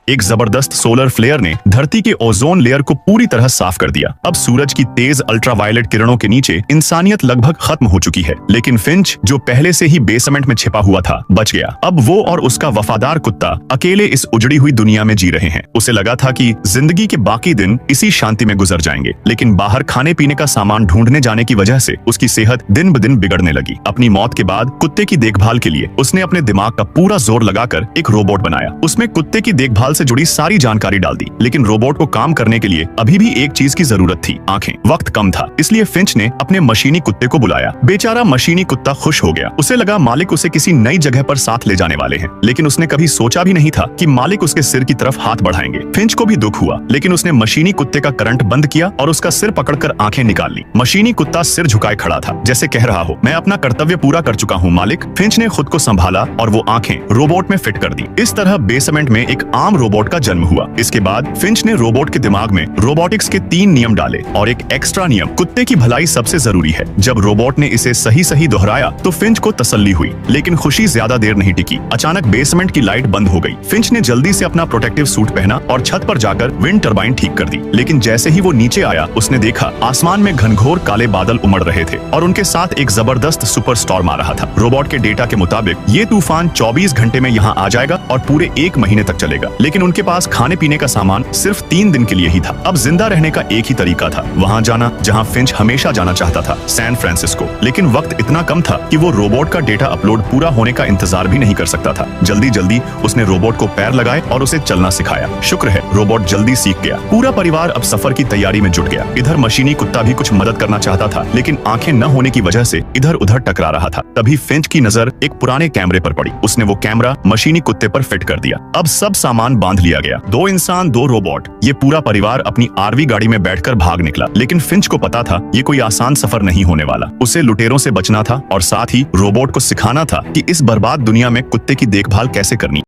एक जबरदस्त solar flare ने धरती के ओजोन लेयर को पूरी तरह साफ कर दिया। अब सूरज की तेज अल्ट्रावायलेट किरणों के नीचे इंसानियत लगभग खत्म हो चुकी है, लेकिन फिंच जो पहले से ही बेसमेंट में छिपा हुआ था बच गया। अब वो और उसका वफादार कुत्ता अकेले इस उजड़ी हुई दुनिया में जी रहे हैं। उसे लगा था कि जिंदगी के बाकी दिन इसी शांति में गुजर जाएंगे, लेकिन बाहर खाने पीने का सामान ढूंढने जाने की वजह से उसकी सेहत दिन ब दिन बिगड़ने लगी। अपनी मौत के बाद कुत्ते की देखभाल के लिए उसने अपने दिमाग का पूरा जोर लगाकर एक रोबोट बनाया। उसमें कुत्ते की देखभाल से जुड़ी सारी जानकारी डाल दी, लेकिन रोबोट को काम करने के लिए अभी भी एक चीज की जरूरत थी, आंखें। वक्त कम था, इसलिए फिंच ने अपने मशीनी कुत्ते को बुलाया। बेचारा मशीनी कुत्ता खुश हो गया। उसे लगा मालिक उसे किसी नई जगह पर साथ ले जाने वाले हैं, लेकिन उसने कभी सोचा भी नहीं था कि मालिक उसके सिर की तरफ हाथ बढ़ाएंगे। फिंच को भी दुख हुआ, लेकिन उसने मशीनी कुत्ते का करंट बंद किया और उसका सिर पकड़कर आंखें निकाल ली। मशीनी कुत्ता सिर झुकाए खड़ा था, जैसे कह रहा हो, मैं अपना कर्तव्य पूरा कर चुका हूँ मालिक। फिंच ने खुद को संभाला और वो आंखें रोबोट में फिट कर दी। इस तरह बेसमेंट में एक आम रोबोट का जन्म हुआ। इसके बाद फिंच ने रोबोट के दिमाग में रोबोटिक्स के 3 नियम डाले और एक एक्स्ट्रा नियम, कुत्ते की भलाई सबसे जरूरी है। जब रोबोट ने इसे सही सही दोहराया तो फिंच को तसल्ली हुई, लेकिन खुशी ज्यादा देर नहीं टिकी। अचानक बेसमेंट की लाइट बंद हो गई। फिंच ने जल्दी से अपना प्रोटेक्टिव सूट पहना और छत पर जाकर विंड टरबाइन ठीक कर दी, लेकिन जैसे ही वो नीचे आया उसने देखा आसमान में घनघोर काले बादल उमड़ रहे थे और उनके साथ एक जबरदस्त सुपर स्टॉर्म आ रहा था। रोबोट के डेटा के मुताबिक ये तूफान 24 घंटे में यहाँ आ जाएगा और पूरे 1 महीने तक चलेगा, लेकिन उनके पास खाने पीने का सामान सिर्फ 3 दिन के लिए ही था। अब जिंदा रहने का एक ही तरीका था, वहाँ जाना जहाँ फिंच हमेशा जाना चाहता था, सैन फ्रांसिस्को। लेकिन वक्त इतना कम था कि वो रोबोट का डेटा अपलोड पूरा होने का इंतजार भी नहीं कर सकता था। जल्दी जल्दी उसने रोबोट को पैर लगाए और उसे चलना सिखाया। शुक्र है रोबोट जल्दी सीख गया। पूरा परिवार अब सफर की तैयारी में जुट गया। इधर मशीनी कुत्ता भी कुछ मदद करना चाहता था, लेकिन आंखें न होने की वजह से इधर उधर टकरा रहा था। तभी फिंच की नजर एक पुराने कैमरे पर पड़ी। उसने वो कैमरा मशीनी कुत्ते पर फिट कर दिया। अब सब सामान बांध लिया गया। 2 इंसान 2 रोबोट, ये पूरा परिवार अपनी आरवी गाड़ी में बैठकर भाग निकला। लेकिन फिंच को पता था ये कोई आसान सफर नहीं होने वाला। उसे लुटेरों से बचना था और साथ ही रोबोट को सिखाना था कि इस बर्बाद दुनिया में कुत्ते की देखभाल कैसे करनी।